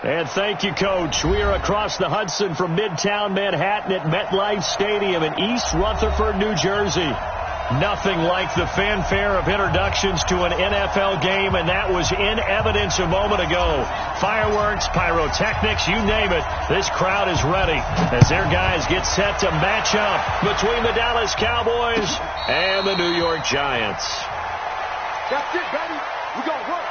And thank you, Coach. We are across the Hudson from Midtown Manhattan at MetLife Stadium in East Rutherford, New Jersey. Nothing like the fanfare of introductions to an NFL game, and that was in evidence a moment ago. Fireworks, pyrotechnics, you name it. This crowd is ready as their guys get set to match up between the Dallas Cowboys and the New York Giants. That's it, baby. We gonna work.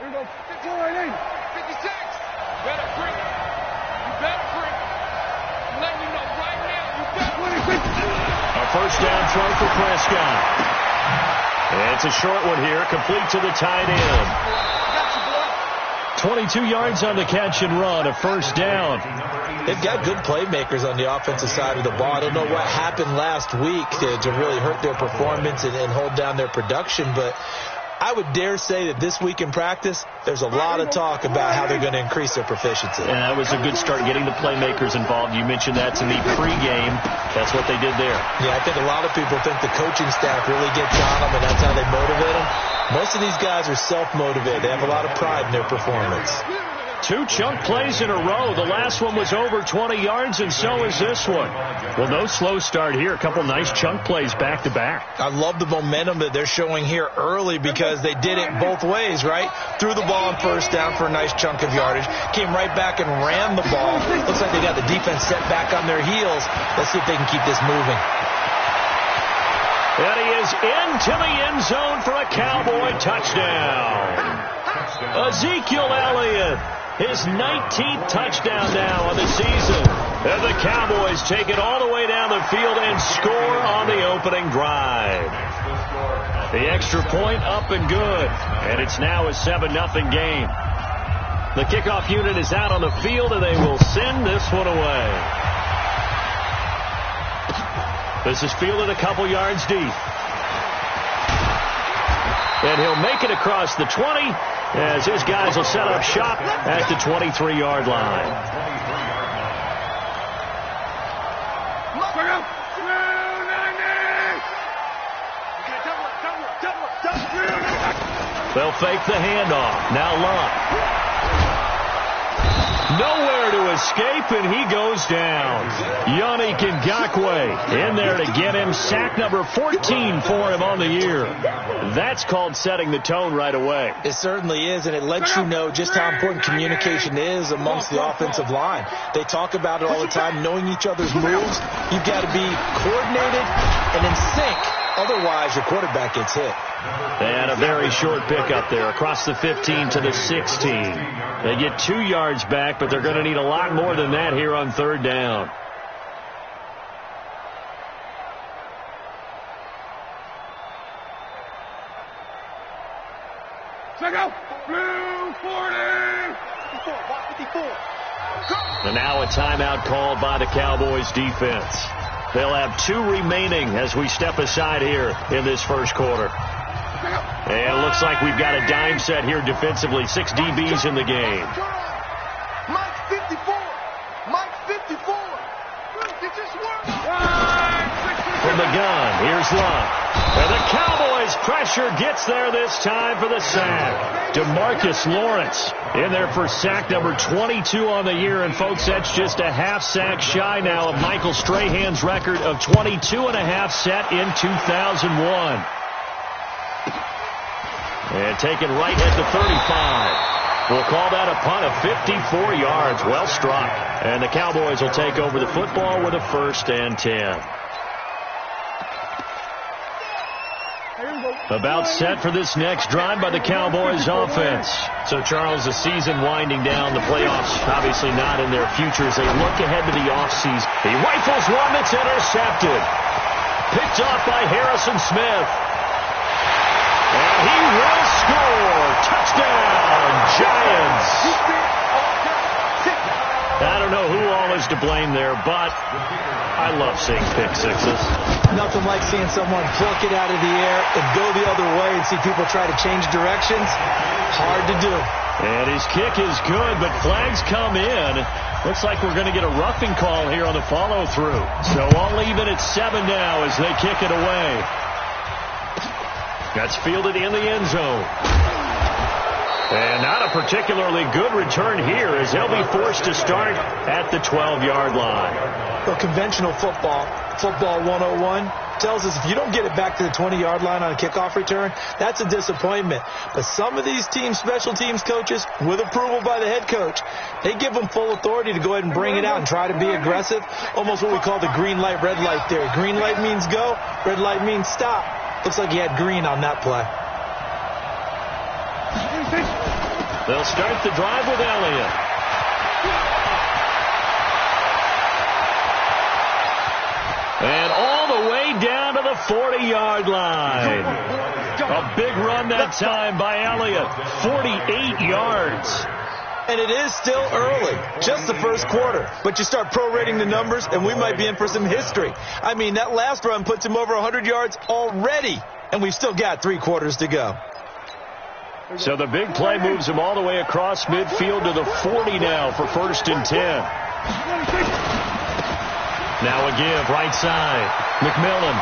Here we go. 56. Better bring it. You better bring it. I'm letting you know right now. You better. A first down throw for Prescott. It's a short one here, complete to the tight end. 22 yards on the catch and run, a first down. They've got good playmakers on the offensive side of the ball. I don't know what happened last week to really hurt their performance and hold down their production, but I would dare say that this week in practice, there's a lot of talk about how they're going to increase their proficiency. And that was a good start, getting the playmakers involved. You mentioned that to me pregame. That's what they did there. Yeah, I think a lot of people think the coaching staff really gets on them, and that's how they motivate them. Most of these guys are self-motivated. They have a lot of pride in their performance. 2 chunk plays in a row. The last one was over 20 yards, and so is this one. Well, no slow start here. A couple nice chunk plays back-to-back. I love the momentum that they're showing here early because they did it both ways, right? Threw the ball on first down for a nice chunk of yardage. Came right back and ran the ball. Looks like they got the defense set back on their heels. Let's see if they can keep this moving. And he is into the end zone for a Cowboy touchdown. Ezekiel Elliott, his 19th touchdown now of the season. And the Cowboys take it all the way down the field and score on the opening drive. The extra point up and good. And it's now a 7-0 game. The kickoff unit is out on the field, and they will send this one away. This is fielded a couple yards deep. And he'll make it across the 20 as his guys will set up shop at the 23-yard line. They'll fake the handoff. Now Love. Nowhere to escape, and he goes down. Yannick Ngakoue in there to get him. Sack number 14 for him on the year. That's called setting the tone right away. It certainly is, and it lets you know just how important communication is amongst the offensive line. They talk about it all the time, knowing each other's moves. You've got to be coordinated and in sync. Otherwise, your quarterback gets hit. They had a very short pickup there across the 15 to the 16. They get 2 yards back, but they're going to need a lot more than that here on third down. Check out. Blue 40. 54. And now a timeout called by the Cowboys defense. They'll have 2 remaining as we step aside here in this first quarter. And it looks like we've got a dime set here defensively. 6 DBs in the game. Mike 54. Mike 54. It just worked. From the gun, here's Love. And the Cowboys pressure gets there this time for the sack. DeMarcus Lawrence in there for sack number 22 on the year. And, folks, that's just a half sack shy now of Michael Strahan's record of 22 and a half set in 2001. And taken right at the 35. We'll call that a punt of 54 yards. Well struck. And the Cowboys will take over the football with a 1st and 10. About set for this next drive by the Cowboys offense. So, Charles, the season winding down, the playoffs obviously not in their future as they look ahead to the offseason. He rifles one that's intercepted. Picked off by Harrison Smith. And he will score. Touchdown, Giants. I don't know who all is to blame there, but I love seeing pick sixes. Nothing like seeing someone pluck it out of the air and go the other way and see people try to change directions. Hard to do. And his kick is good, but flags come in. Looks like we're going to get a roughing call here on the follow-through. So all even at 7 now as they kick it away. That's fielded in the end zone. And not a particularly good return here as they'll be forced to start at the 12-yard line. Well, conventional football 101, tells us if you don't get it back to the 20-yard line on a kickoff return, that's a disappointment. But some of these teams, special teams coaches, with approval by the head coach, they give them full authority to go ahead and bring it out and try to be aggressive. Almost what we call the green light, red light theory. Green light means go, red light means stop. Looks like he had green on that play. They'll start the drive with Elliott. And all the way down to the 40-yard line. A big run that time by Elliott. 48 yards. And it is still early, just the first quarter. But you start prorating the numbers, and we might be in for some history. I mean, that last run puts him over 100 yards already, and we've still got 3 quarters to go. So the big play moves him all the way across midfield to the 40 now for 1st and 10. Now a give, right side. McMillan.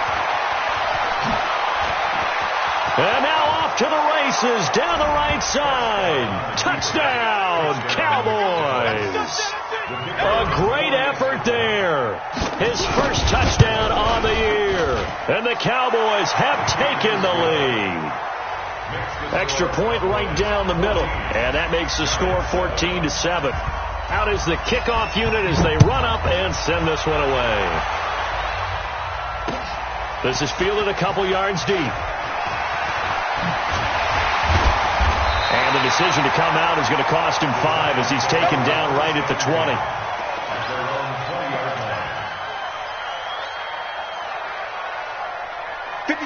And now off to the races, down the right side. Touchdown, Cowboys. A great effort there. His first touchdown on the year. And the Cowboys have taken the lead. Extra point right down the middle. And that makes the score 14-7. Out is the kickoff unit as they run up and send this one away. This is fielded a couple yards deep. And the decision to come out is going to cost him 5 as he's taken down right at the 20.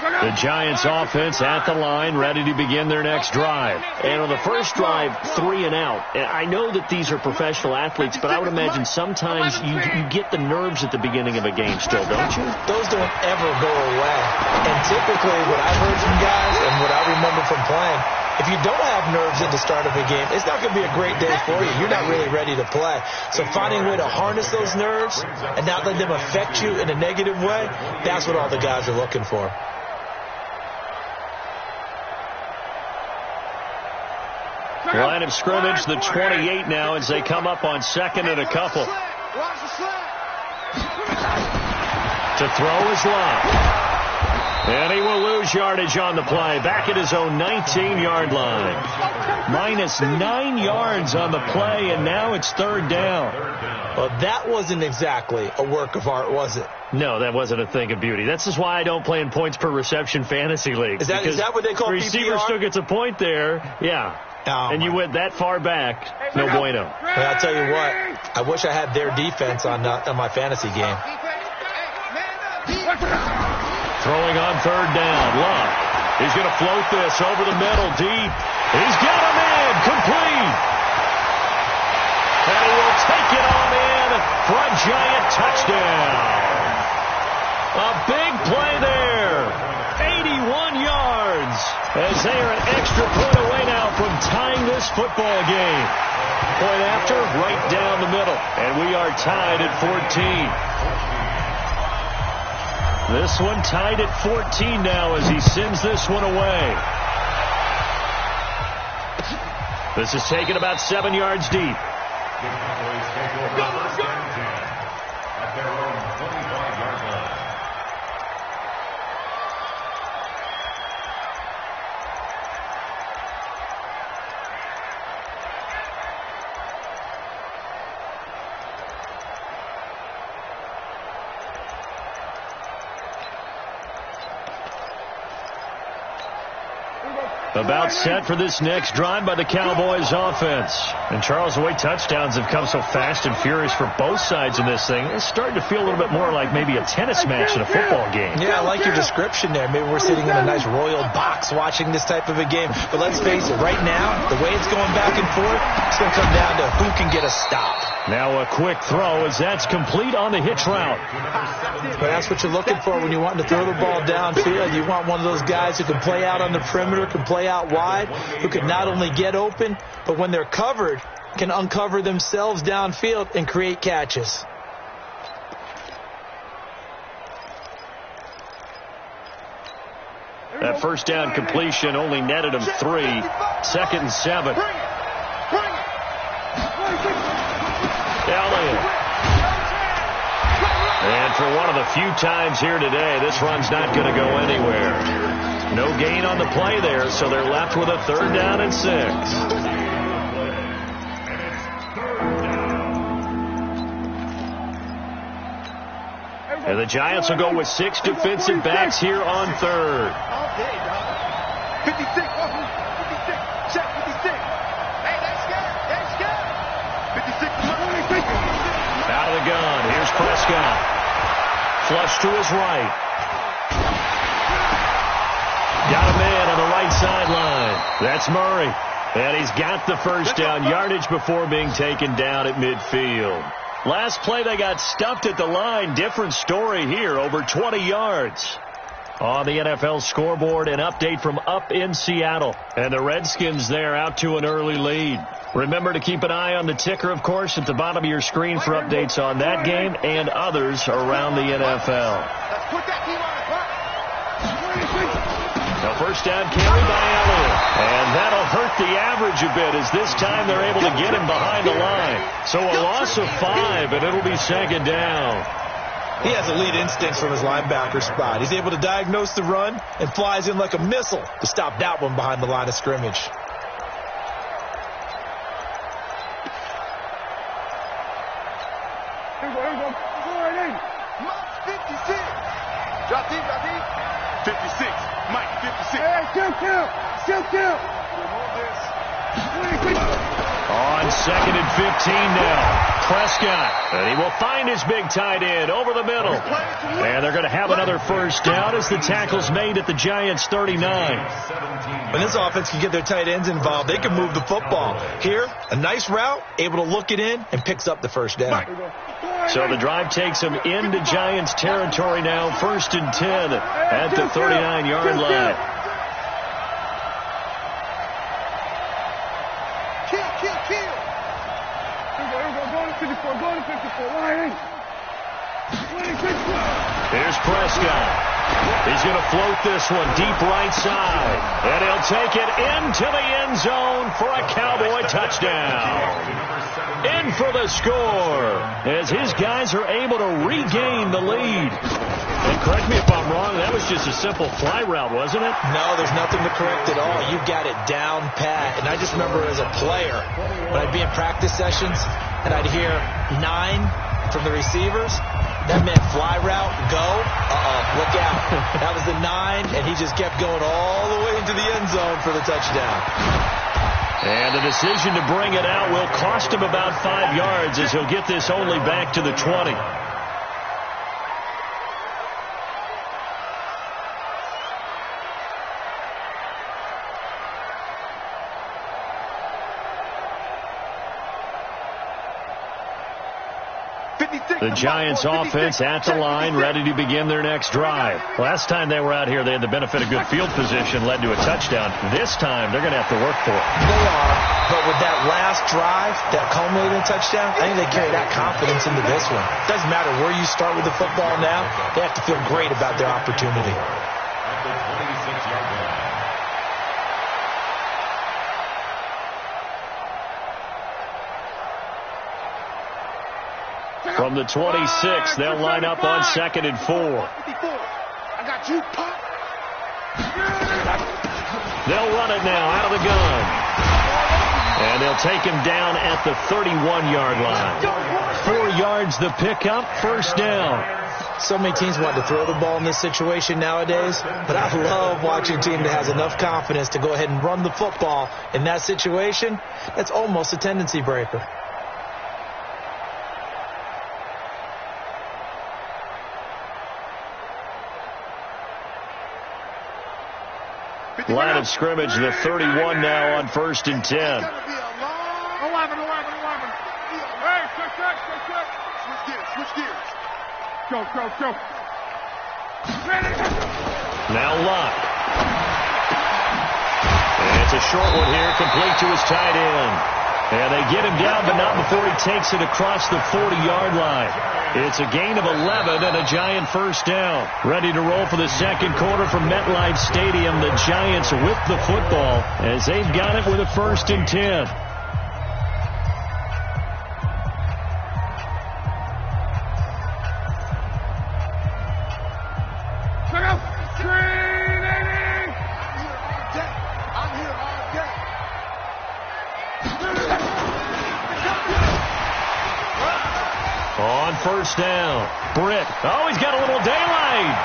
The Giants offense at the line, ready to begin their next drive. And on the first drive, 3 and out. And I know that these are professional athletes, but I would imagine sometimes you get the nerves at the beginning of a game still, don't you? Those don't ever go away. And typically what I've heard from guys and what I remember from playing, if you don't have nerves at the start of a game, it's not going to be a great day for you. You're not really ready to play. So finding a way to harness those nerves and not let them affect you in a negative way, that's what all the guys are looking for. Line of scrimmage, the 28 now as they come up on 2nd and a couple. To throw is Love. And he will lose yardage on the play. Back at his own 19-yard line. -9 yards on the play, and now it's 3rd down. Well, that wasn't exactly a work of art, was it? No, that wasn't a thing of beauty. This is why I don't play in points per reception fantasy leagues. Is that what they call PPR? Receiver still gets a point there. Yeah. Oh, and you went that far back. No bueno. Well, I'll tell you what. I wish I had their defense on my fantasy game. Throwing on 3rd down. Love. He's going to float this over the middle deep. He's got a man. Complete. And he will take it on in for a giant touchdown. A big play there. 81 yards. As they are an extra point away now from tying this football game. Point after, right down the middle. And we are tied at 14. This one tied at 14 now as he sends this one away. This is taken about 7 yards deep. About set for this next drive by the Cowboys offense. And Charles, the way touchdowns have come so fast and furious for both sides in this thing, it's starting to feel a little bit more like maybe a tennis match in a football game. Yeah, I like your description there. Maybe we're sitting in a nice royal box watching this type of a game. But let's face it, right now, the way it's going back and forth, it's going to come down to who can get a stop. Now a quick throw as that's complete on the hitch route. But that's what you're looking for when you want to throw the ball downfield. You want one of those guys who can play out on the perimeter, can play out wide, who can not only get open, but when they're covered, can uncover themselves downfield and create catches. That first down completion only netted him 3. 2nd and 7. Elliott. And for one of the few times here today, this run's not going to go anywhere. No gain on the play there, so they're left with a 3rd down and 6. And the Giants will go with 6 defensive backs here on 3rd. 56. Check 56. Hey, that's good. 56. Out of the gun. Here's Prescott. Flush to his right. Got a man on the right sideline. That's Murray. And he's got the first down yardage before being taken down at midfield. Last play, they got stuffed at the line. Different story here, over 20 yards. On the NFL scoreboard, an update from up in Seattle. And the Redskins there out to an early lead. Remember to keep an eye on the ticker, of course, at the bottom of your screen for updates on that game and others around the NFL. The first down carry by Elliott. And that'll hurt the average a bit as this time they're able to get him behind the line. So a loss of 5, and it'll be 2nd down. He has elite instincts from his linebacker spot. He's able to diagnose the run and flies in like a missile to stop that one behind the line of scrimmage. Here we go. Go right in. Mike 56. Drop deep. 56. Mike 56. Hey, still count. On 2nd and 15 now. Prescott. And he will find his big tight end over the middle. And they're going to have another first down as the tackle's made at the Giants' 39. When this offense can get their tight ends involved, they can move the football. Here, a nice route, able to look it in, and picks up the first down. So the drive takes them into Giants territory now. 1st and 10 at the 39-yard line. Kill. Go to 54. Here's Prescott. He's going to float this one deep right side. And he'll take it into the end zone for a Cowboy touchdown. In for the score as his guys are able to regain the lead. And correct me if I'm wrong, that was just a simple fly route, wasn't it? No, there's nothing to correct at all. You got it down pat. And I just remember as a player, when I'd be in practice sessions and I'd hear 9 from the receivers, that meant fly route, go, look out. That was the 9, and he just kept going all the way into the end zone for the touchdown. And the decision to bring it out will cost him about 5 yards as he'll get this only back to the 20. The Giants offense at the line, ready to begin their next drive. Last time they were out here, they had the benefit of good field position, led to a touchdown. This time, they're going to have to work for it. They are, but with that last drive, that culminating touchdown, I think they carry that confidence into this one. It doesn't matter where you start with the football now, they have to feel great about their opportunity. From the 26, they'll line up on 2nd and 4. I got you, Pop. They'll run it now out of the gun. And they'll take him down at the 31-yard line. 4 yards the pickup, first down. So many teams want to throw the ball in this situation nowadays, but I love watching a team that has enough confidence to go ahead and run the football in that situation. That's almost a tendency breaker. Line of scrimmage, the 31 now on 1st and 10. 11. Hey, Switch gears. Go. Now Luck. And it's a short one here, complete to his tight end. And they get him down, but not before he takes it across the 40-yard line. It's a gain of 11 and a Giant first down. Ready to roll for the second quarter from MetLife Stadium. The Giants with the football as they've got it with a 1st and 10. On first down, Britt. Oh, he's got a little daylight.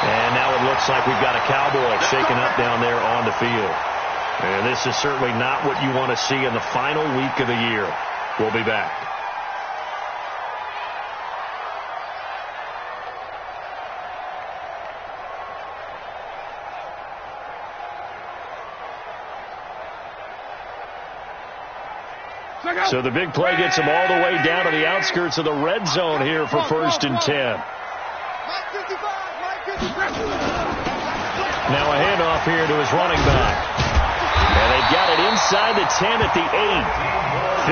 And now it looks like we've got a Cowboy shaken up down there on the field. And this is certainly not what you want to see in the final week of the year. We'll be back. So the big play gets him all the way down to the outskirts of the red zone here for 1st and 10. Now a handoff here to his running back. And they've got it inside the 10 at the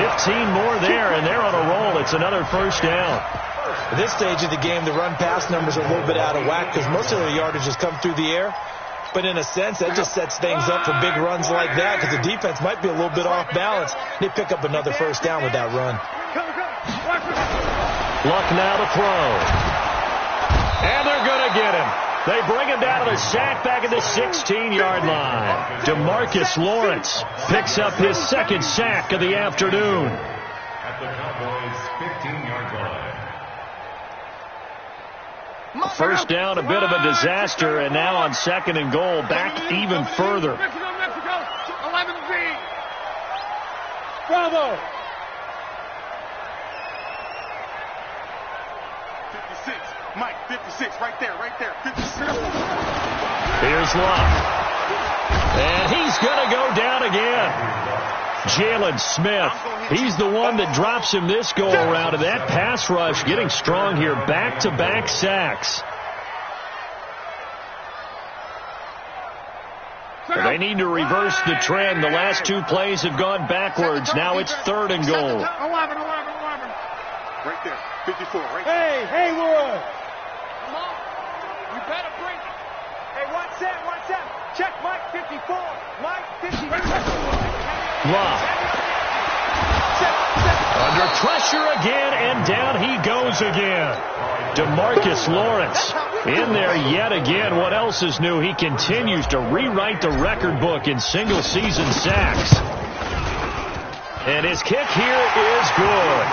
8. 15 more there, and they're on a roll. It's another first down. At this stage of the game, the run-pass numbers are a little bit out of whack because most of the yardage has come through the air. But in a sense, that just sets things up for big runs like that because the defense might be a little bit off balance. They pick up another first down with that run. Luck now to throw. And they're going to get him. They bring him down to the sack back at the 16-yard line. DeMarcus Lawrence picks up his 2nd sack of the afternoon. At the Cowboys' 15-yard line. First down, a bit of a disaster, and now on 2nd and goal, back even further. Mexico, 11B. Bravo. 56. Mike, 56, right there. 56. Here's Luck. And he's going to go down again. Jalen Smith, he's the one that drops him this go-around, and that pass rush getting strong here. Back-to-back sacks. They need to reverse the trend. The last 2 plays have gone backwards. Now it's 3rd and goal. 11. Right there, 54, right there. Hey, Wood. Come on. You better bring it. Hey, watch that. Check Mike 54. Mike 54. Luck. Under pressure again, and down he goes again. DeMarcus Lawrence in there yet again. What else is new? He continues to rewrite the record book in single-season sacks. And his kick here is good.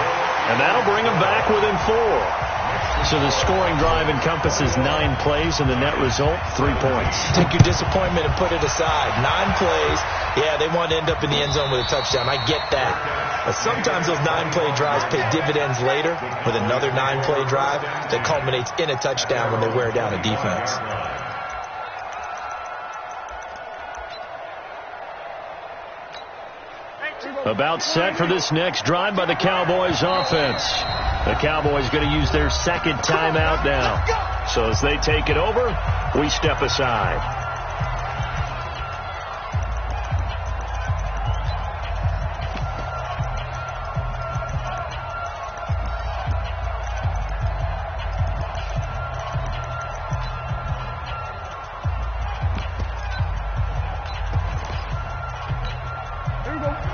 And that'll bring him back within 4. So the scoring drive encompasses 9 plays, and the net result, 3 points. Take your disappointment and put it aside. 9 plays. Yeah, they want to end up in the end zone with a touchdown. I get that. But sometimes those 9-play drives pay dividends later with another 9-play drive that culminates in a touchdown when they wear down a defense. About set for this next drive by the Cowboys offense. The Cowboys going to use their 2nd timeout now. So as they take it over, we step aside.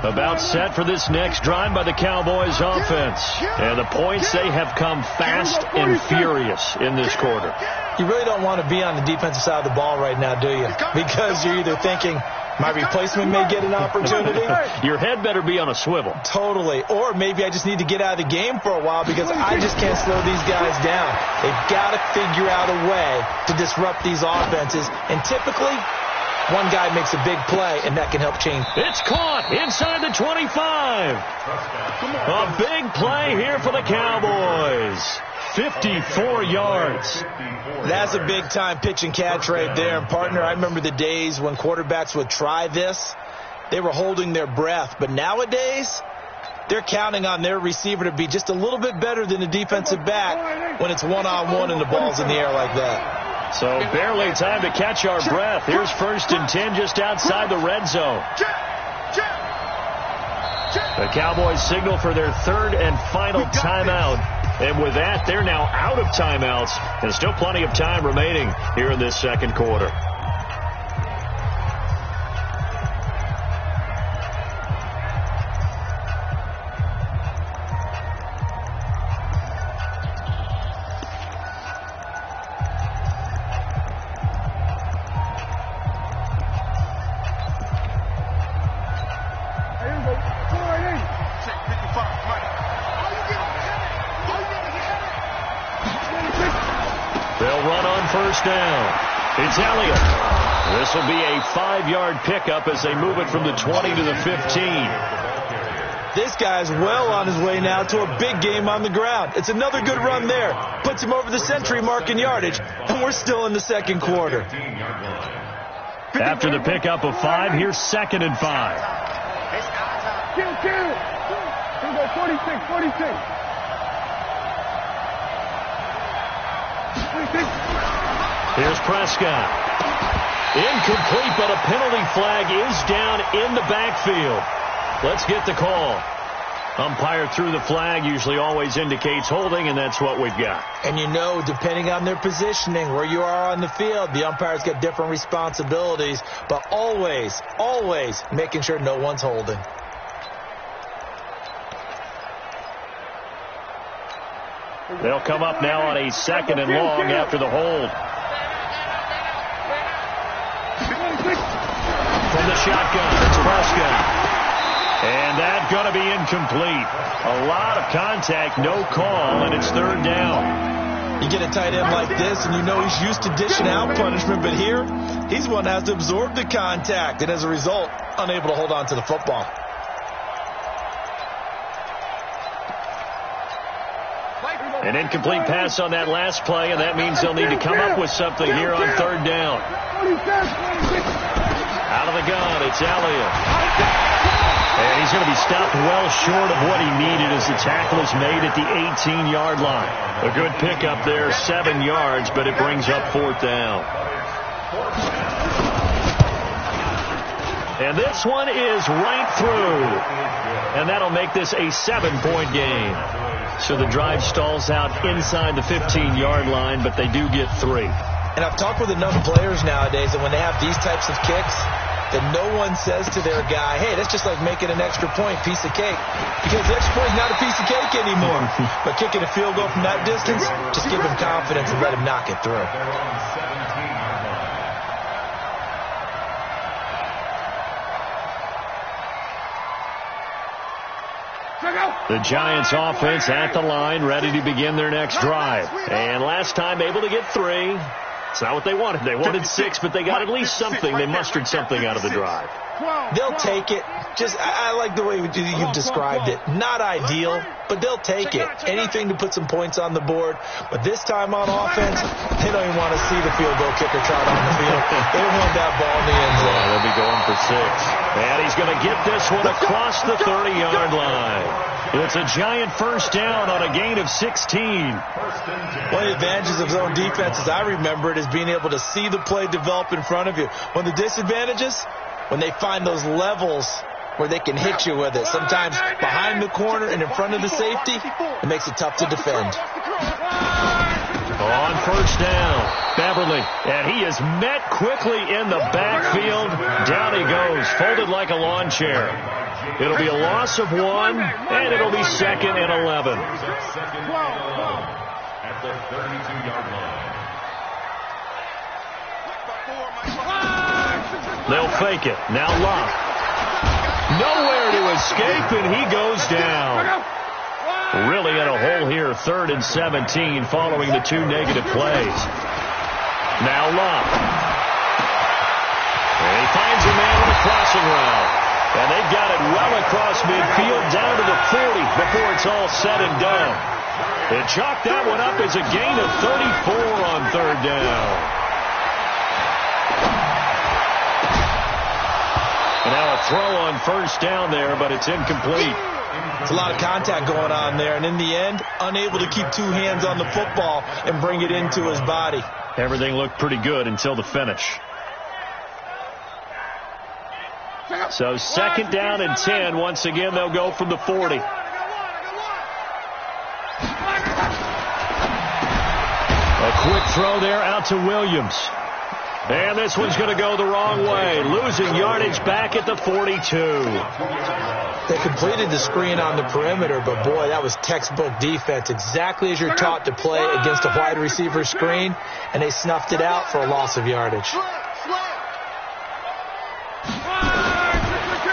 About set for this next drive by the Cowboys offense. And the points, they have come fast and furious in this quarter. You really don't want to be on the defensive side of the ball right now, do you? Because you're either thinking, my replacement may get an opportunity. Your head better be on a swivel. Totally. Or maybe I just need to get out of the game for a while because I just can't slow these guys down. They've got to figure out a way to disrupt these offenses. And typically, one guy makes a big play, and that can help change. It's caught inside the 25. A big play here for the Cowboys. 54 yards. That's a big-time pitch and catch right there. And, partner, I remember the days when quarterbacks would try this. They were holding their breath. But nowadays, they're counting on their receiver to be just a little bit better than the defensive back when it's one-on-one and the ball's in the air like that. So barely time to catch our breath. Here's 1st and 10 just outside the red zone. The Cowboys signal for their 3rd and final timeout. And with that, they're now out of timeouts. And still plenty of time remaining here in this 2nd quarter. They'll run on 1st down. It's Elliott. This will be a 5-yard pickup as they move it from the 20 to the 15. This guy's well on his way now to a big game on the ground. It's another good run there. Puts him over the century mark in yardage, and we're still in the 2nd quarter. After the pickup of 5, here's 2nd and 5. Kill. Here we go, 46. Here's Prescott. Incomplete, but a penalty flag is down in the backfield. Let's get the call. Umpire threw the flag, usually always indicates holding, and that's what we've got. And you know, depending on their positioning, where you are on the field, the umpire's got different responsibilities, but always making sure no one's holding. They'll come up now on a 2nd and long after the hold. From the shotgun, it's Prescott. And that's going to be incomplete. A lot of contact, no call, and it's 3rd down. You get a tight end like this, and you know he's used to dishing out punishment, but here, he's one that has to absorb the contact, and as a result, unable to hold on to the football. An incomplete pass on that last play, and that means they'll need to come up with something here on 3rd down. Out of the gun, it's Elliott. And he's going to be stopped well short of what he needed as the tackle is made at the 18-yard line. A good pickup there, 7 yards, but it brings up 4th down. And this one is right through. And that'll make this a 7-point game. So the drive stalls out inside the 15-yard line, but they do get 3. And I've talked with enough players nowadays that when they have these types of kicks, that no one says to their guy, hey, that's just like making an extra point, piece of cake. Because the extra point is not a piece of cake anymore. But kicking a field goal from that distance, just give him confidence and let him knock it through. The Giants offense at the line, ready to begin their next drive. And last time able to get 3. It's not what they wanted. They wanted 6, but they got at least something. They mustered something out of the drive. They'll take it. I like the way you described it. Not ideal, but they'll take it. Anything to put some points on the board. But this time on offense, they don't even want to see the field goal kicker trot on the field. They want that ball in the end zone. Yeah, they'll be going for 6. And he's going to get this one across the 30-yard line. It's a Giant 1st down on a gain of 16. One of the advantages of zone defense, as I remember it, is being able to see the play develop in front of you. One of the disadvantages, when they find those levels where they can hit you with it. Sometimes behind the corner and in front of the safety, it makes it tough to defend. On 1st down, Beverly, and he is met quickly in the backfield. Down he goes, folded like a lawn chair. It'll be a loss of 1, and it'll be 2nd and 11. At the 32-yard line. They'll fake it. Now Locke. Nowhere to escape, and he goes down. Really in a hole here, 3rd and 17 following the 2 negative plays. Now Locke. And he finds a man on a crossing route. And they've got it well across midfield down to the 40 before it's all said and done. They chalked that one up as a gain of 34 on 3rd down. And now a throw on 1st down there, but it's incomplete. It's a lot of contact going on there, and in the end, unable to keep two hands on the football and bring it into his body. Everything looked pretty good until the finish. So second down and 10. Once again, they'll go from the 40. A quick throw there out to Williams. And this one's going to go the wrong way. Losing yardage back at the 42. They completed the screen on the perimeter, but boy, that was textbook defense. Exactly as you're taught to play against a wide receiver screen, and they snuffed it out for a loss of yardage.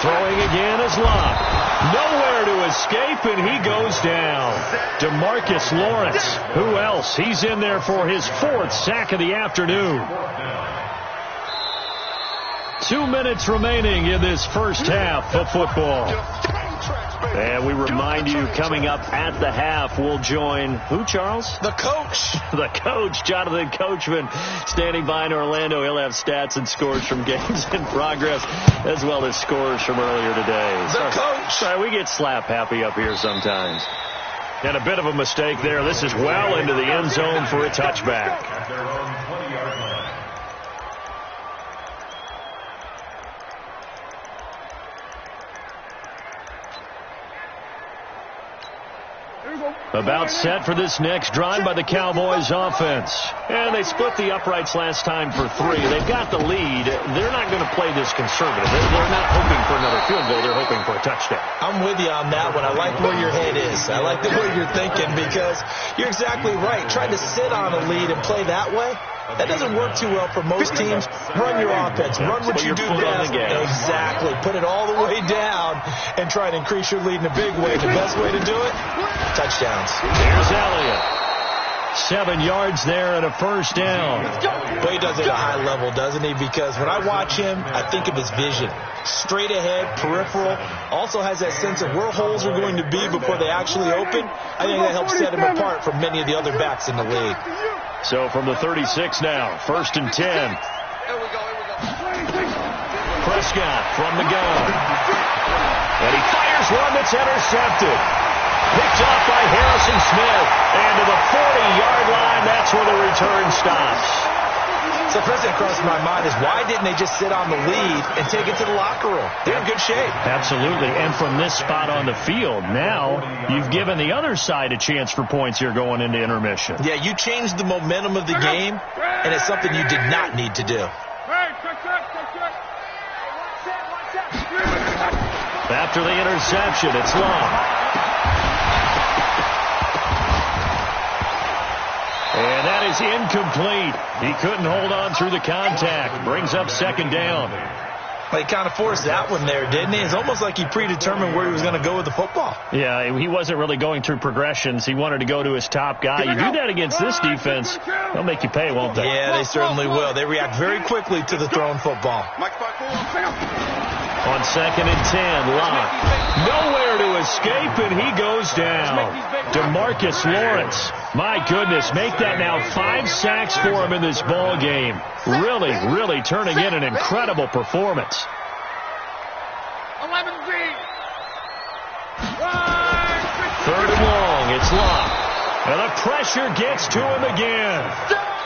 Throwing again is Locke. Nowhere to escape, and he goes down. DeMarcus Lawrence. Who else? He's in there for his 4th sack of the afternoon. 2 minutes remaining in this first half of football. And we remind you, coming up at the half, we'll join who, Charles? The coach. The coach, Jonathan Coachman, standing by in Orlando. He'll have stats and scores from games in progress, as well as scores from earlier today. The coach. Sorry, we get slap happy up here sometimes. And a bit of a mistake there. This is well into the end zone for a touchback. At their own 20-yard line. About set for this next drive by the Cowboys offense. And they split the uprights last time for 3. They've got the lead. They're not going to play this conservative. They're not hoping for another field goal. They're hoping for a touchdown. I'm with you on that one. I like where your head is. I like the way you're thinking, because you're exactly right. Trying to sit on a lead and play that way, that doesn't work too well for most teams. Run your offense. Run what you do best. Exactly. Put it all the way down and try to increase your lead in a big way. The best way to do it, touchdowns. Here's Elliott. 7 yards there and a first down. But he does it at a high level, doesn't he? Because when I watch him, I think of his vision. Straight ahead, peripheral. Also has that sense of where holes are going to be before they actually open. I think that helps set him apart from many of the other backs in the league. So from the 36 now, 1st and 10. Prescott from the gun. And he fires one that's intercepted. Picked off by Harrison Smith. And to the 40-yard line, that's where the return stops. So the first thing that crosses my mind is, why didn't they just sit on the lead and take it to the locker room? They're in good shape. Absolutely. And from this spot on the field, now you've given the other side a chance for points here going into intermission. Yeah, you changed the momentum of the game, and it's something you did not need to do. After the interception, it's Long. And that is incomplete. He couldn't hold on through the contact. Brings up 2nd down. Well, he kind of forced that one there, didn't he? It's almost like he predetermined where he was going to go with the football. Yeah, he wasn't really going through progressions. He wanted to go to his top guy. You do that against this defense, they'll make you pay, won't they? Yeah, they certainly will. They react very quickly to the thrown football. On 2nd and 10, Locke. Nowhere to escape, and he goes down. DeMarcus Lawrence. My goodness, make that now 5 sacks for him in this ball game. Really, really turning in an incredible performance. 3rd and long, it's Locke. And the pressure gets to him again.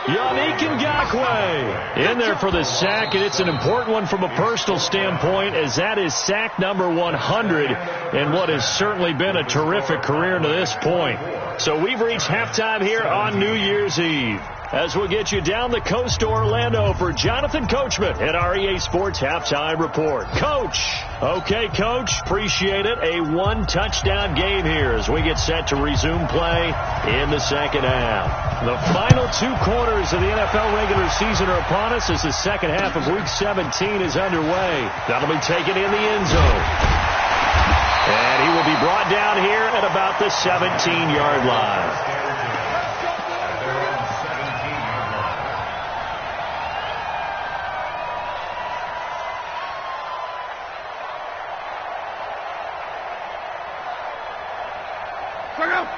Yannick Ngakoue in there for the sack, and it's an important one from a personal standpoint, as that is sack number 100 in what has certainly been a terrific career to this point. So we've reached halftime here on New Year's Eve, as we'll get you down the coast to Orlando for Jonathan Coachman at our EA Sports Halftime Report. Coach. Okay, Coach. Appreciate it. A 1-touchdown game here as we get set to resume play in the second half. The final 2 quarters of the NFL regular season are upon us as the second half of Week 17 is underway. That'll be taken in the end zone. And he will be brought down here at about the 17-yard line.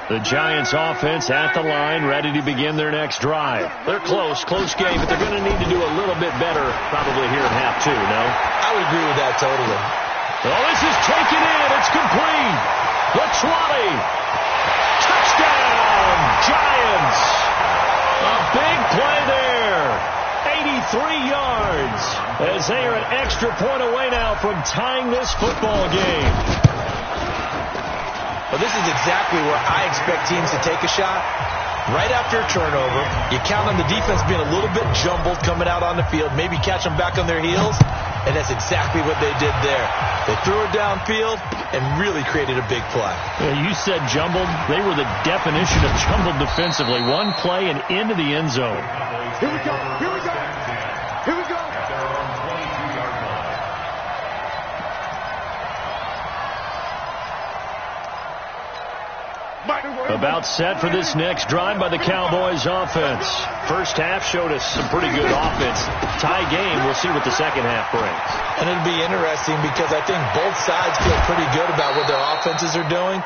The Giants offense at the line, ready to begin their next drive. They're close game, but they're going to need to do a little bit better probably here in half 2, no? I would agree with that totally. Oh, this is taken in. It's complete. The 20. Touchdown, Giants. A big play there. 83 yards as they are an extra point away now from tying this football game. Well, this is exactly where I expect teams to take a shot. Right after a turnover, you count on the defense being a little bit jumbled coming out on the field, maybe catch them back on their heels, and that's exactly what they did there. They threw it downfield and really created a big play. Yeah, you said jumbled. They were the definition of jumbled defensively. One play and into the end zone. Here we go. Here we go. Here we go. About set for this next drive by the Cowboys offense. First half showed us some pretty good offense. Tie game, we'll see what the second half brings. And it'll be interesting because I think both sides feel pretty good about what their offenses are doing.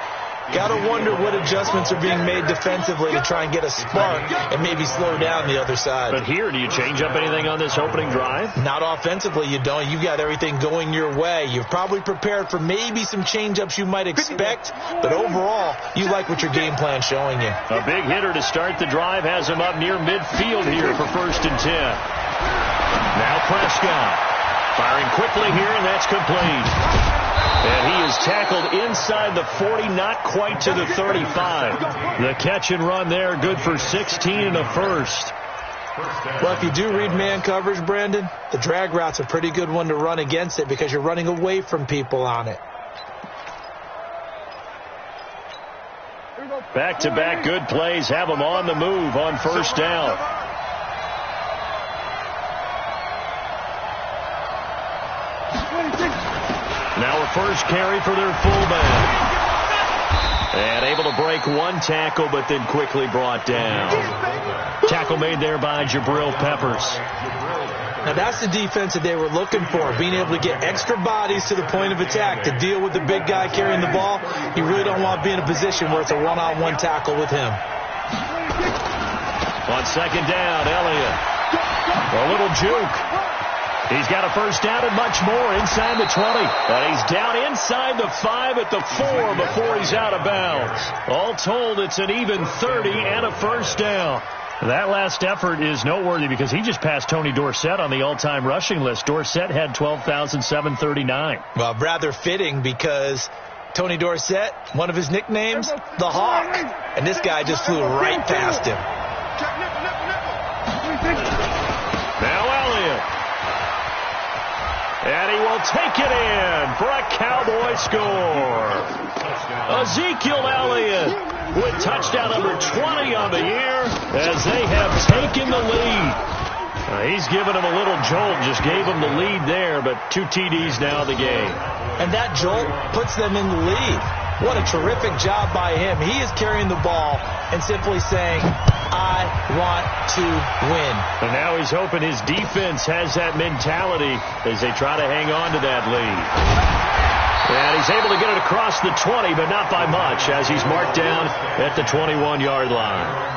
Got to wonder what adjustments are being made defensively to try and get a spark and maybe slow down the other side. But here, do you change up anything on this opening drive? Not offensively, you don't. You've got everything going your way. You've probably prepared for maybe some change-ups you might expect, but overall, you like what your game plan's showing you. A big hitter to start the drive has him up near midfield here for 1st and 10. Now Prescott firing quickly here, and that's complete. And he is tackled inside the 40, not quite to the 35. The catch and run there, good for 16 and a first. Well, if you do read man coverage, Brandon, the drag route's a pretty good one to run against it because you're running away from people on it. Back-to-back good plays have them on the move on 1st down. Now a first carry for their fullback. And able to break one tackle, but then quickly brought down. Tackle made there by Jabril Peppers. Now that's the defense that they were looking for, being able to get extra bodies to the point of attack to deal with the big guy carrying the ball. You really don't want to be in a position where it's a one-on-one tackle with him. On 2nd down, Elliott. A little juke. He's got a first down and much more inside the 20. And he's down inside the 5 at the 4 before he's out of bounds. All told, it's an even 30 and a first down. That last effort is noteworthy because he just passed Tony Dorsett on the all-time rushing list. Dorsett had 12,739. Well, rather fitting because Tony Dorsett, one of his nicknames, the Hawk. And this guy just flew right past him. Now Elliott. And he will take it in for a Cowboy score. Ezekiel Elliott with touchdown number 20 on the year as they have taken the lead. He's given him a little jolt, just gave him the lead there, but 2 TDs now in the game. And that jolt puts them in the lead. What a terrific job by him. He is carrying the ball and simply saying, I want to win. And now he's hoping his defense has that mentality as they try to hang on to that lead. And he's able to get it across the 20, but not by much, as he's marked down at the 21-yard line.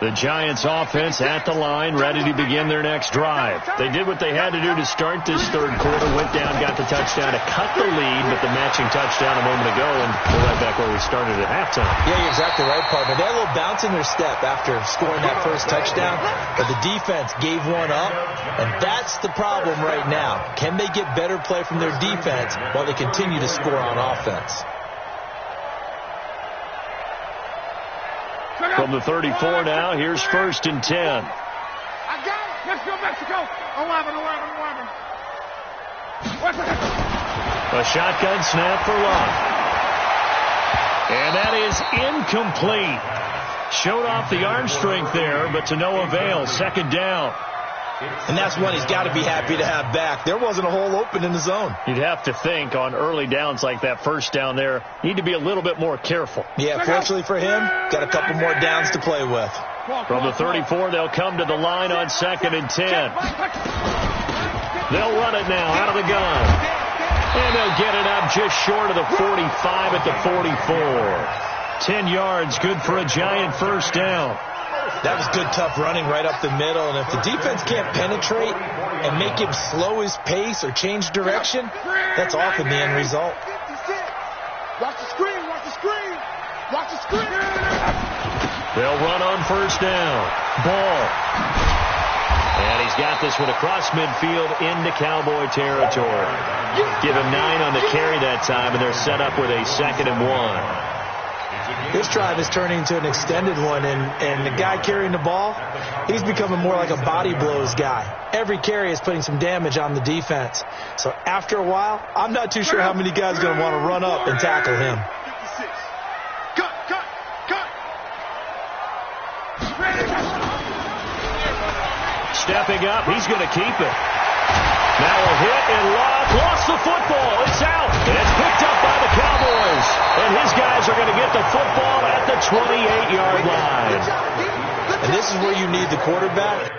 The Giants offense at the line, ready to begin their next drive. They did what they had to do to start this third quarter, went down, got the touchdown to cut the lead, but the matching touchdown a moment ago, and we're right back where we started at halftime. Yeah, you're exactly right, partner. They had a little bounce in their step after scoring that first touchdown, but the defense gave one up, and that's the problem right now. Can they get better play from their defense while they continue to score on offense? From the 34 now, here's 1st and 10. I got it. Let's go, Mexico. 11. A shotgun snap for Love. And that is incomplete. Showed off the arm strength there, but to no avail. 2nd down. And that's one he's got to be happy to have back. There wasn't a hole open in the zone. You'd have to think on early downs like that first down there, need to be a little bit more careful. Yeah, fortunately for him, got a couple more downs to play with. From the 34, they'll come to the line on 2nd and 10. They'll run it now out of the gun. And they'll get it up just short of the 45 at the 44. 10 yards, good for a Giant first down. That was good, tough running right up the middle. And if the defense can't penetrate and make him slow his pace or change direction, that's often the end result. Watch the screen, watch the screen, watch the screen. They'll run on first down. Ball. And he's got this one across midfield into Cowboy territory. Give him 9 on the carry that time, and they're set up with a 2nd and 1. This drive is turning into an extended one, and the guy carrying the ball, he's becoming more like a body blows guy. Every carry is putting some damage on the defense. So after a while, I'm not too sure how many guys are going to want to run up and tackle him. Stepping up, he's going to keep it. Now a hit and lost the football. It's out. And it's picked up by the Cowboys. And his guys are going to get the football at the 28-yard line. And this is where you need the quarterback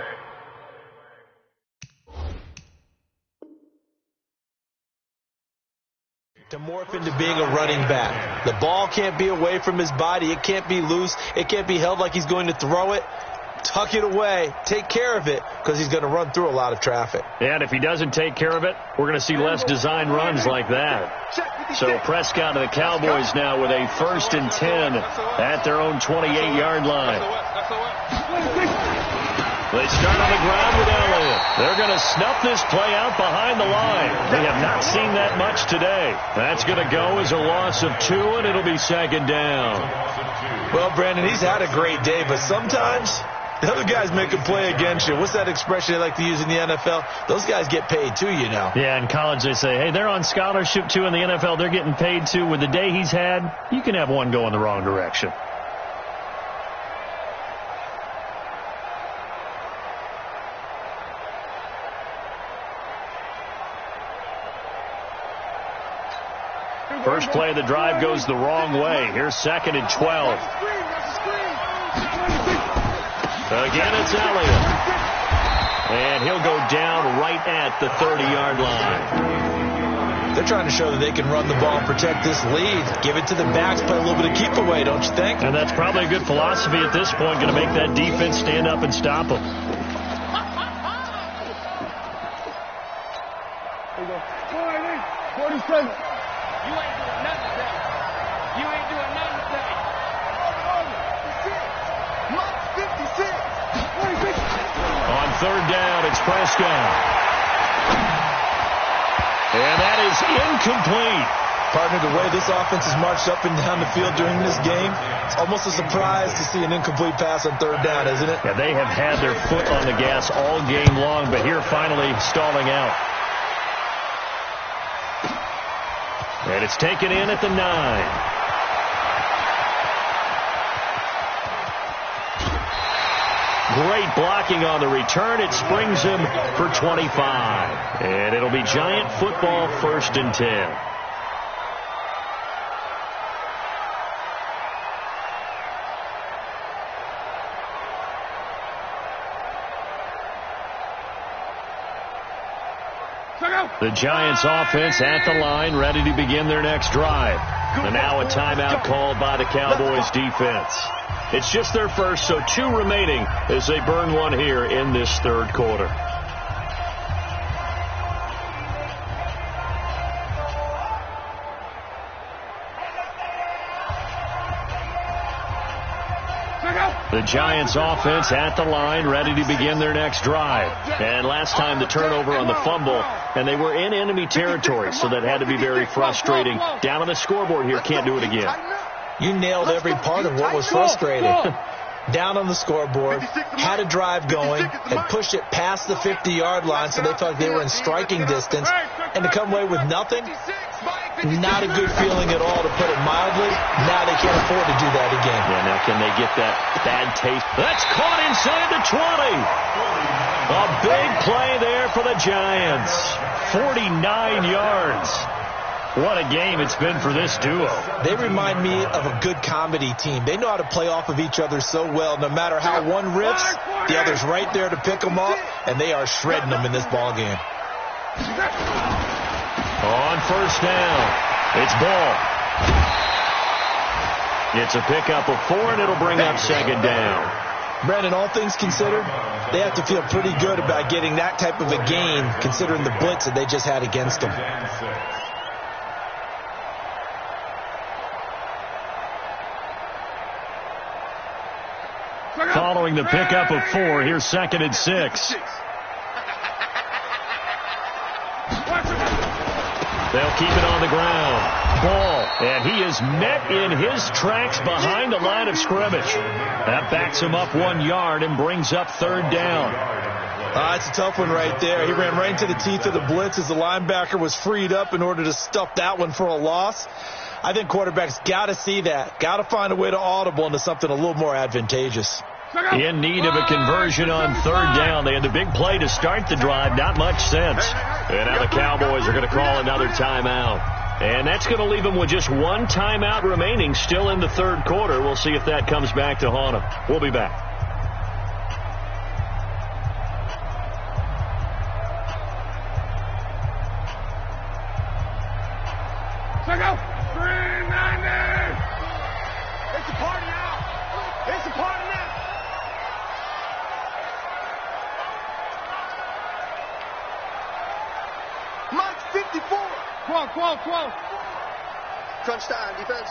to morph into being a running back. The ball can't be away from his body. It can't be loose. It can't be held like he's going to throw it. Tuck it away. Take care of it, because he's going to run through a lot of traffic. And if he doesn't take care of it, we're going to see less design runs like that. So Prescott and the Cowboys now with a 1st and 10 at their own 28-yard line. They start on the ground with Elliott. They're going to snuff this play out behind the line. We have not seen that much today. That's going to go as a loss of 2, and it'll be 2nd down. Well, Brandon, he's had a great day, but sometimes the other guys make a play against you. What's that expression they like to use in the NFL? Those guys get paid too, you know. Yeah, in college they say, hey, they're on scholarship too. In the NFL, they're getting paid too. With the day he's had, you can have one go in the wrong direction. First play of the drive goes the wrong way. Here's 2nd and 12. Again, it's Elliott. And he'll go down right at the 30-yard line. They're trying to show that they can run the ball and protect this lead. Give it to the backs, play a little bit of keep away, don't you think? And that's probably a good philosophy at this point, going to make that defense stand up and stop them. There you go. 47. You ain't doing nothing today. You ain't doing nothing today. Mark 56. 46. On 3rd down, it's Prescott. And that is incomplete. Partner, the way this offense has marched up and down the field during this game, it's almost a surprise to see an incomplete pass on 3rd down, isn't it? Yeah, they have had their foot on the gas all game long, but here finally stalling out. And it's taken in at the 9. Great blocking on the return. It springs him for 25. And it'll be Giant football, 1st and 10. The Giants offense at the line, ready to begin their next drive. And now a timeout called by the Cowboys defense. It's just their first, so 2 remaining as they burn one here in this 3rd quarter. The Giants offense at the line, ready to begin their next drive. And last time the turnover on the fumble, and they were in enemy territory, so that had to be very frustrating. Down on the scoreboard here, can't do it again. You nailed every part of what was frustrating. Down on the scoreboard, had a drive going, and pushed it past the 50-yard line, so they felt like they were in striking distance. And to come away with nothing, not a good feeling at all, to put it mildly. Now they can't afford to do that again. Yeah, now can they get that bad taste? That's caught inside the 20. A big play there for the Giants. 49 yards. What a game it's been for this duo. They remind me of a good comedy team. They know how to play off of each other so well. No matter how one rips, the other's right there to pick them up, and they are shredding them in this ball game. On first down, it's Ball. It's a pickup of 4, and it'll bring up 2nd down. Brandon, all things considered, they have to feel pretty good about getting that type of a gain considering the blitz that they just had against them. Following the pickup of 4, here's 2nd and 6. They'll keep it on the ground. Ball, and he is met in his tracks behind the line of scrimmage. That backs him up 1 yard and brings up 3rd down. It's a tough one right there. He ran right into the teeth of the blitz as the linebacker was freed up in order to stuff that one for a loss. I think quarterbacks got to see that. Got to find a way to audible into something a little more advantageous. In need of a conversion on 3rd down. They had the big play to start the drive. Not much sense. And now the Cowboys are going to call another timeout. And that's going to leave them with just 1 timeout remaining still in the 3rd quarter. We'll see if that comes back to haunt them. We'll be back. Check out. 390. It's a party now. It's a party now. Mike 54. 12. Crunch time, defense.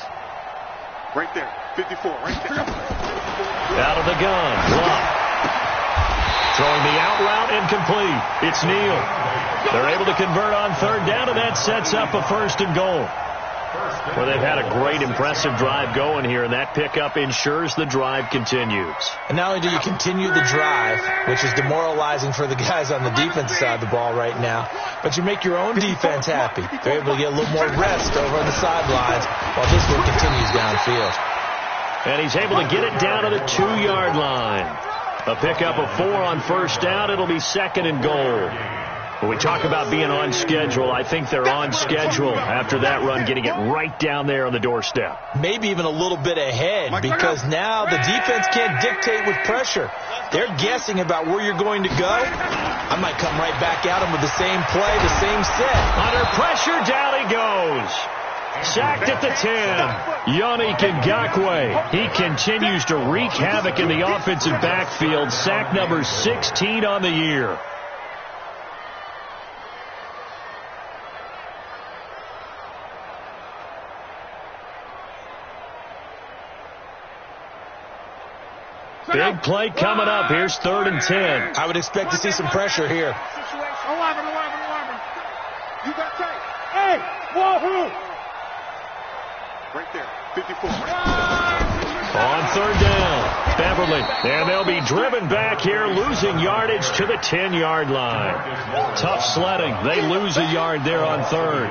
Right there. 54. Right there. Out of the gun. Block. Throwing the out route incomplete. It's Neal. They're able to convert on 3rd down, and that sets up a 1st and goal. Well, they've had a great, impressive drive going here, and that pickup ensures the drive continues. And not only do you continue the drive, which is demoralizing for the guys on the defense side of the ball right now, but you make your own defense happy. They're able to get a little more rest over on the sidelines while this one continues downfield. And he's able to get it down to the 2-yard line. A pickup of 4 on 1st down. It'll be 2nd and goal. When we talk about being on schedule, I think they're on schedule after that run, getting it right down there on the doorstep. Maybe even a little bit ahead, because now the defense can't dictate with pressure. They're guessing about where you're going to go. I might come right back at them with the same play, the same set. Under pressure, down he goes. Sacked at the 10. Yannick Ngakoue. He continues to wreak havoc in the offensive backfield. Sack number 16 on the year. Big play coming up. Here's 3rd and 10. I would expect to see some pressure here. 11. You got tight. Hey, wahoo! Right there, 54. On 3rd down, Beverly. And they'll be driven back here, losing yardage to the 10-yard line. Tough sledding. They lose a yard there on 3rd.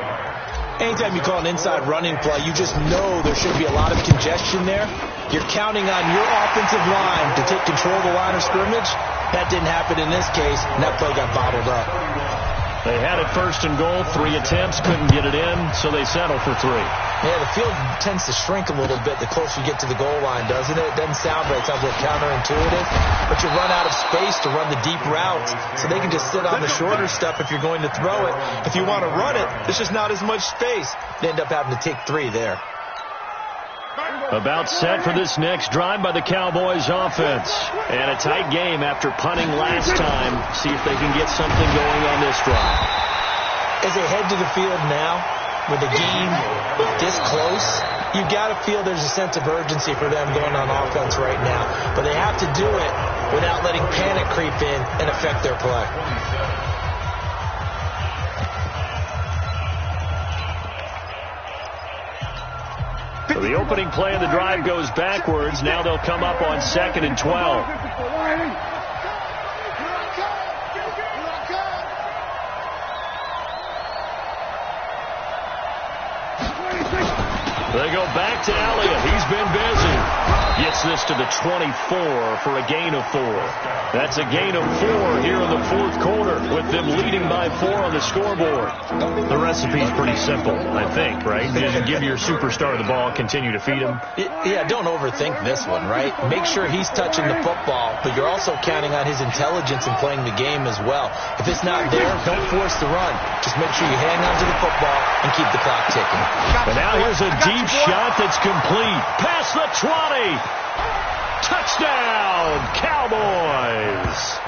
Anytime you call an inside running play, you just know there should be a lot of congestion there. You're counting on your offensive line to take control of the line of scrimmage. That didn't happen in this case, and that play got bottled up. They had it 1st and goal, 3 attempts, couldn't get it in, so they settle for 3. Yeah, the field tends to shrink a little bit the closer you get to the goal line, doesn't it? It doesn't sound right. It sounds a little counterintuitive. But you run out of space to run the deep routes, so they can just sit on the shorter stuff if you're going to throw it. If you want to run it, there's just not as much space. They end up having to take 3 there. About set for this next drive by the Cowboys offense. And a tight game after punting last time. See if they can get something going on this drive. As they head to the field now, with the game this close, you've got to feel there's a sense of urgency for them going on offense right now. But they have to do it without letting panic creep in and affect their play. So the opening play of the drive goes backwards. Now they'll come up on 2nd and 12. They go back to Elliott. He's been busy. Gets this to the 24 for a gain of 4. That's a gain of 4 here in the 4th quarter with them leading by 4 on the scoreboard. The recipe's pretty simple, I think, right? Just give your superstar the ball, continue to feed him. Yeah, don't overthink this one, right? Make sure he's touching the football, but you're also counting on his intelligence in playing the game as well. If it's not there, don't force the run. Just make sure you hang on to the football and keep the clock ticking. And now here's a deep shot that's complete. Past the 20. Touchdown, Cowboys!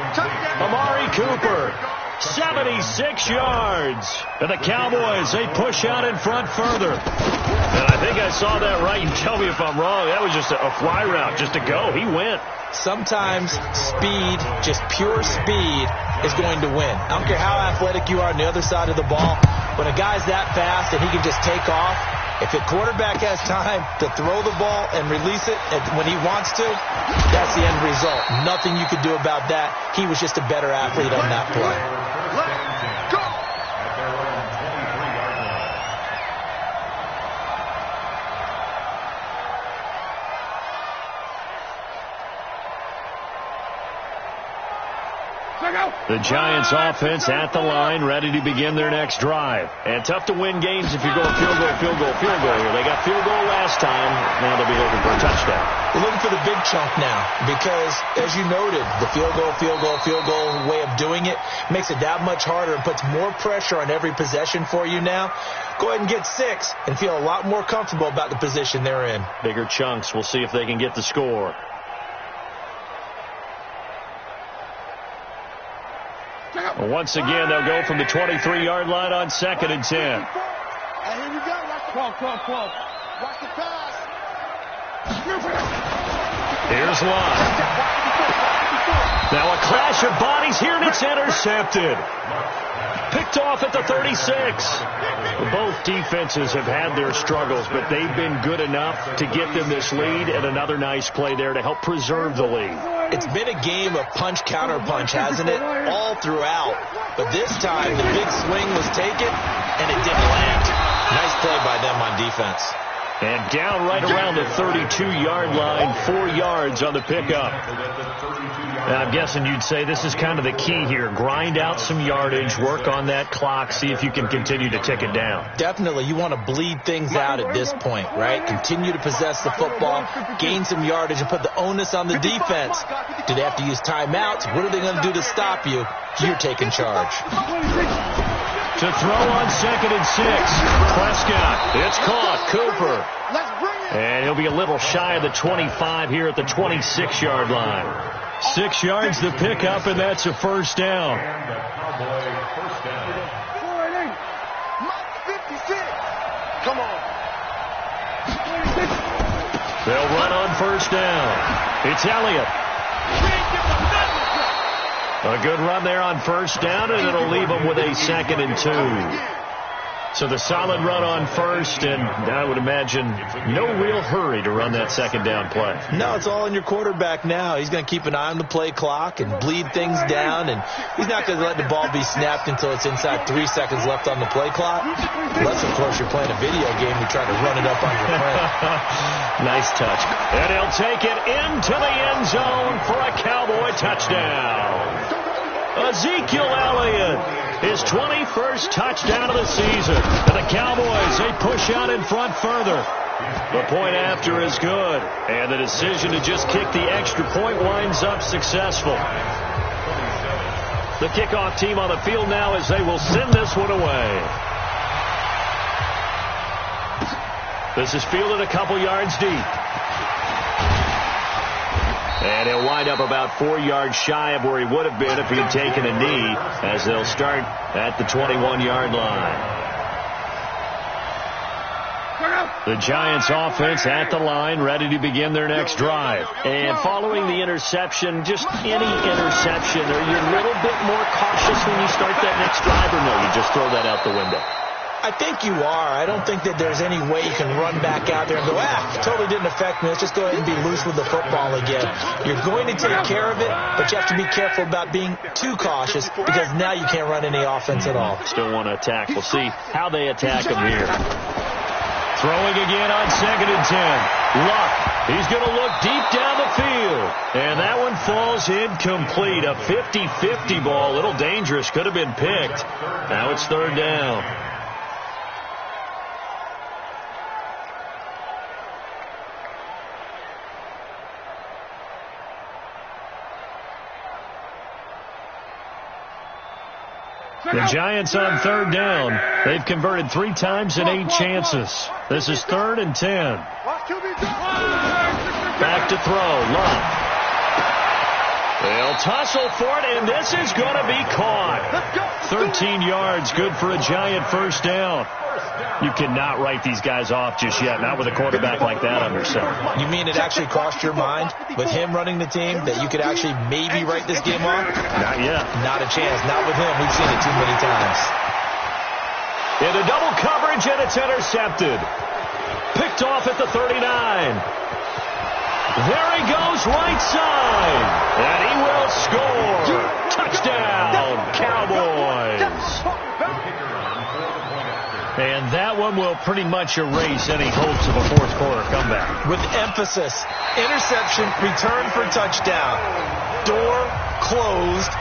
Amari Cooper, 76 yards. And the Cowboys, they push out in front further. And I think I saw that right. You tell me if I'm wrong. That was just a fly route, just to go. He went. Sometimes speed, just pure speed, is going to win. I don't care how athletic you are on the other side of the ball. When a guy's that fast and he can just take off, if the quarterback has time to throw the ball and release it when he wants to, that's the end result. Nothing you could do about that. He was just a better athlete on that play. Let's go! The Giants offense at the line, ready to begin their next drive. And tough to win games if you're going field goal here. They got field goal last time. Now they'll be looking for a touchdown. They're looking for the big chunk now because, as you noted, the field goal way of doing it makes it that much harder and puts more pressure on every possession for you now. Go ahead and get 6 and feel a lot more comfortable about the position they're in. Bigger chunks. We'll see if they can get the score. Once again, they'll go from the 23-yard line on 2nd and 10. And here we go. Watch the pass. Here's Love. Now a clash of bodies here, and it's intercepted. Picked off at the 36. Both defenses have had their struggles, but they've been good enough to get them this lead, and another nice play there to help preserve the lead. It's been a game of punch-counter-punch, hasn't it? All throughout. But this time, the big swing was taken, and it didn't land. Nice play by them on defense. And down right around the 32-yard line, 4 yards on the pickup. And I'm guessing you'd say this is kind of the key here. Grind out some yardage, work on that clock, see if you can continue to tick it down. Definitely. You want to bleed things out at this point, right? Continue to possess the football, gain some yardage, and put the onus on the defense. Do they have to use timeouts? What are they going to do to stop you? You're taking charge. To throw on 2nd and 6. Prescott. It's caught. Cooper. And he'll be a little shy of the 25 here at the 26-yard line. 6 yards to pick up, and that's a first down. Come on. They'll run on first down. It's Elliott. A good run there on first down, and it'll leave them with a 2nd and 2. So the solid run on first, and I would imagine no real hurry to run that 2nd down play. No, it's all in your quarterback now. He's going to keep an eye on the play clock and bleed things down, and he's not going to let the ball be snapped until it's inside 3 seconds left on the play clock. Unless, of course, you're playing a video game, you try to run it up on your friend. Nice touch. And he'll take it into the end zone for a Cowboy touchdown. Ezekiel Elliott, his 21st touchdown of the season. And the Cowboys, they push out in front further. The point after is good. And the decision to just kick the extra point winds up successful. The kickoff team on the field now as they will send this one away. This is fielded a couple yards deep. And he'll wind up about 4 yards shy of where he would have been if he had taken a knee, as they'll start at the 21-yard line. The Giants offense at the line, ready to begin their next drive. And following the interception, just any interception, are you a little bit more cautious when you start that next drive, or no, you just throw that out the window? I think you are. I don't think that there's any way you can run back out there and go, totally didn't affect me. Let's just go ahead and be loose with the football again. You're going to take care of it, but you have to be careful about being too cautious because now you can't run any offense at all. Still want to attack. We'll see how they attack him here. Throwing again on 2nd and 10. Luck. He's going to look deep down the field. And that one falls incomplete. A 50-50 ball. A little dangerous. Could have been picked. Now it's 3rd down. The Giants on 3rd down. They've converted 3 times in 8 chances. This is 3rd and 10. Back back to throw. Love. They'll tussle for it, and this is going to be caught. 13 yards, good for a Giant first down. You cannot write these guys off just yet, not with a quarterback like that under center. You mean it actually crossed your mind with him running the team that you could actually maybe write this game off? Not yet. Not a chance. Not with him. We've seen it too many times. Into double coverage, and it's intercepted. Picked off at the 39. There he goes, right side. And he will score. Touchdown, Cowboys. And that one will pretty much erase any hopes of a fourth quarter comeback. With emphasis, interception, return for touchdown. Door closed,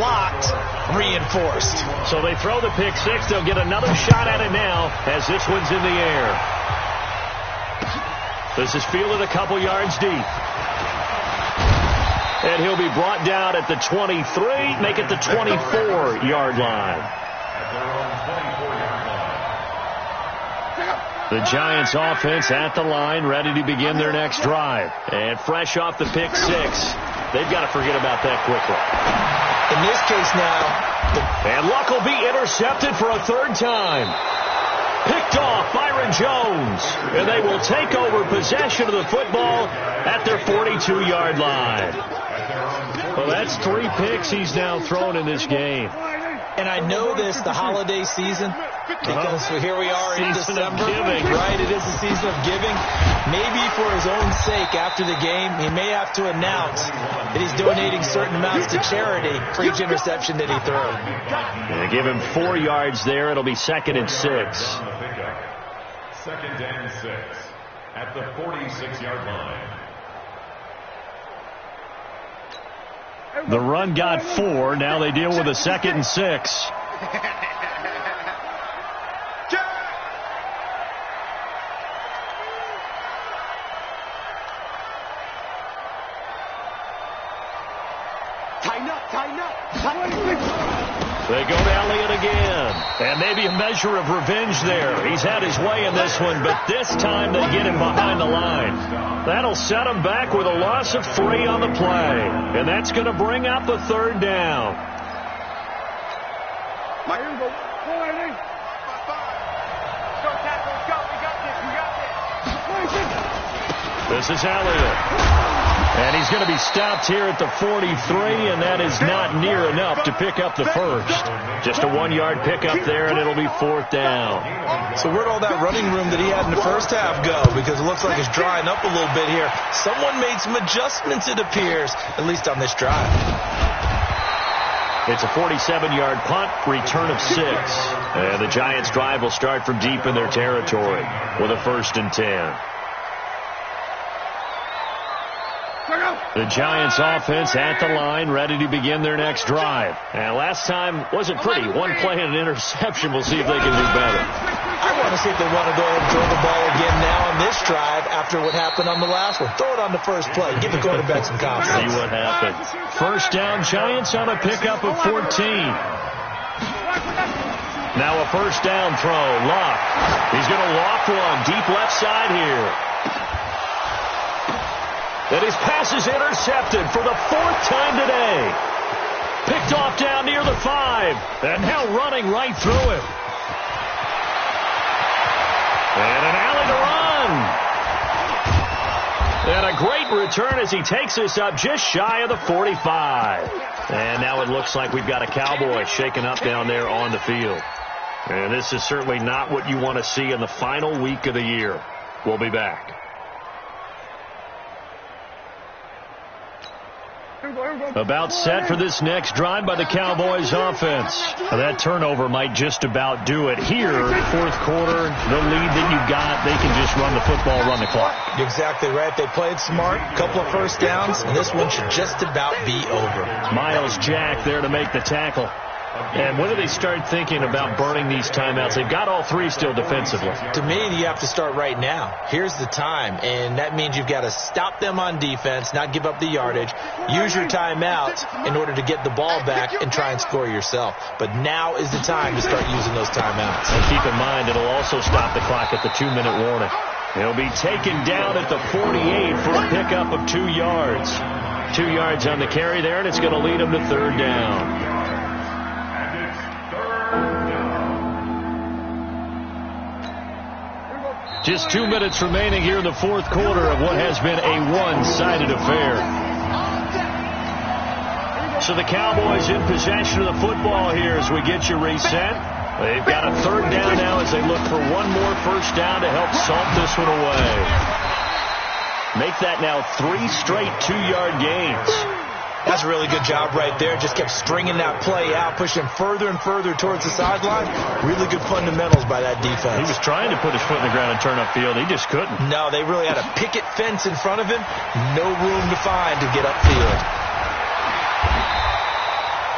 locked, reinforced. So they throw the pick six. They'll get another shot at it now as this one's in the air. This is fielded a couple yards deep. And he'll be brought down at the 23, make it the 24-yard line. The Giants offense at the line, ready to begin their next drive. And fresh off the pick six, they've got to forget about that quickly. In this case now, and Luck will be intercepted for a third time. Picked off Byron Jones, and they will take over possession of the football at their 42-yard line. Well, that's 3 picks he's now thrown in this game. And I know this, the holiday season, because here we are in December, right? It is a season of giving. Maybe for his own sake, after the game, he may have to announce that he's donating certain amounts to charity for each interception that he threw. They give him 4 yards there. It'll be 2nd and 6. 2nd and 6 at the 46-yard line. The run got 4. Now they deal with a 2nd and 6. They go to Elliott again. And maybe a measure of revenge there. He's had his way in this one, but this time they get him behind the line. That'll set him back with a loss of 3 on the play. And that's going to bring up the 3rd down. This is Elliott. And he's going to be stopped here at the 43, and that is not near enough to pick up the first. Just a 1-yard pickup there, and it'll be 4th down. So where'd all that running room that he had in the first half go? Because it looks like it's drying up a little bit here. Someone made some adjustments, it appears, at least on this drive. It's a 47-yard punt, return of 6. And the Giants' drive will start from deep in their territory with a 1st and 10. The Giants offense at the line, ready to begin their next drive. And last time wasn't pretty. 1 play and an interception. We'll see if they can do better. I want to see if they want to go ahead and throw the ball again now on this drive after what happened on the last one. Throw it on the first play. Give the quarterback some confidence. See what happens. First down, Giants on a pickup of 14. Now a first down throw. Luck. He's going to walk one deep left side here. And his pass is intercepted for the 4th time today. Picked off down near the 5. And now running right through it. And an alley to run. And a great return as he takes this up just shy of the 45. And now it looks like we've got a Cowboy shaken up down there on the field. And this is certainly not what you want to see in the final week of the year. We'll be back. About set for this next drive by the Cowboys offense. That turnover might just about do it here. 4th quarter, the lead that you've got, they can just run the football, run the clock. Exactly right. They played smart, couple of first downs, and this one should just about be over. Miles Jack there to make the tackle. And when do they start thinking about burning these timeouts? They've got all 3 still defensively. To me, you have to start right now. Here's the time, and that means you've got to stop them on defense, not give up the yardage, use your timeouts in order to get the ball back and try and score yourself. But now is the time to start using those timeouts. And keep in mind, it'll also stop the clock at the 2-minute warning. He'll be taken down at the 48 for a pickup of 2 yards. 2 yards on the carry there, and it's going to lead him to third down. And it's third down. Just 2 minutes remaining here in the fourth quarter of what has been a one-sided affair. So the Cowboys in possession of the football here as we get you reset. They've got a third down now as they look for one more first down to help salt this one away. Make that now 3 straight 2-yard gains. That's a really good job right there. Just kept stringing that play out, pushing further and further towards the sideline. Really good fundamentals by that defense. He was trying to put his foot in the ground and turn upfield. He just couldn't. No, they really had a picket fence in front of him. No room to find to get upfield.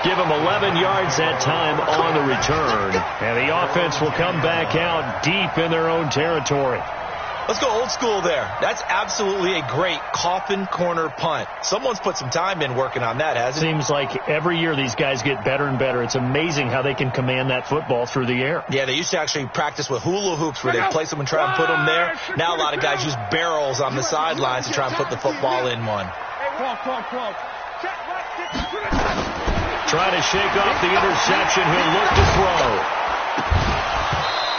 Give him 11 yards that time on the return. And the offense will come back out deep in their own territory. Let's go old school there. That's absolutely a great coffin corner punt. Someone's put some time in working on that, hasn't it? Seems like every year these guys get better and better. It's amazing how they can command that football through the air. Yeah, they used to actually practice with hula hoops where they'd place them and try and put them there. Now a lot of guys use barrels on the sidelines to try and put the football in one. Trying to shake off the interception. He'll look to throw.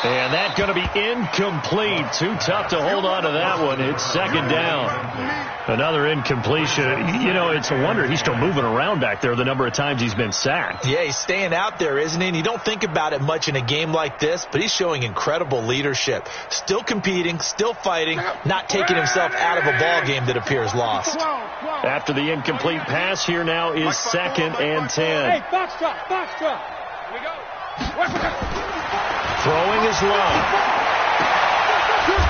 And that's going to be incomplete. Too tough to hold on to that one. It's second down. Another incompletion. You know, it's a wonder he's still moving around back there the number of times he's been sacked. Yeah, he's staying out there, isn't he? And you don't think about it much in a game like this, but he's showing incredible leadership. Still competing, still fighting, not taking himself out of a ball game that appears lost. After the incomplete pass, here now is 2nd and 10. Hey, box drop, box drop. Here we go. Throwing is low.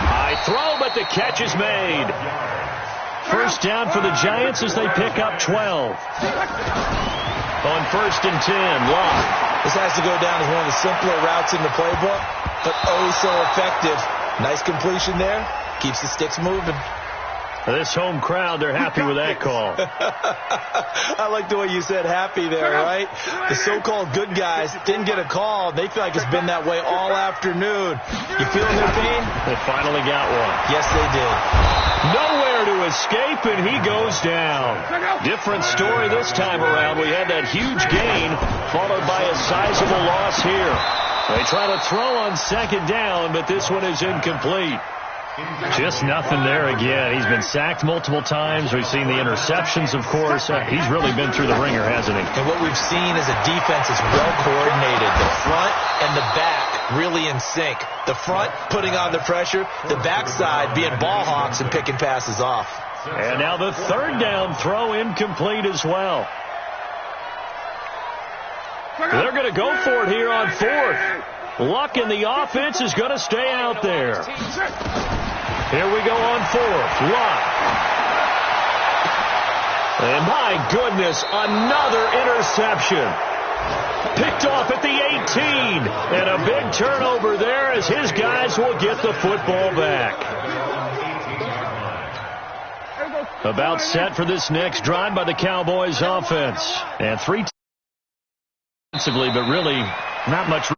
High throw, but the catch is made. First down for the Giants as they pick up 12. On 1st and 10, Locke. This has to go down as one of the simpler routes in the playbook, but oh so effective. Nice completion there. Keeps the sticks moving. This home crowd, they're happy with that call. I like the way you said happy there, right? The so-called good guys didn't get a call. They feel like it's been that way all afternoon. You feeling their pain? They finally got one. Yes, they did. Nowhere to escape, and he goes down. Different story this time around. We had that huge gain, followed by a sizable loss here. They try to throw on 2nd down, but this one is incomplete. Just nothing there again. He's been sacked multiple times. We've seen the interceptions, of course. He's really been through the ringer, hasn't he? And what we've seen is a defense that's well coordinated. The front and the back really in sync. The front putting on the pressure, the backside being ball hawks and picking passes off. And now the 3rd down throw incomplete as well. They're going to go for it here on 4th. Luck in the offense is going to stay out there. Here we go on 4th. Luck. And my goodness, another interception. Picked off at the 18. And a big turnover there as his guys will get the football back. About set for this next drive by the Cowboys offense. And 3 defensively, but really not much.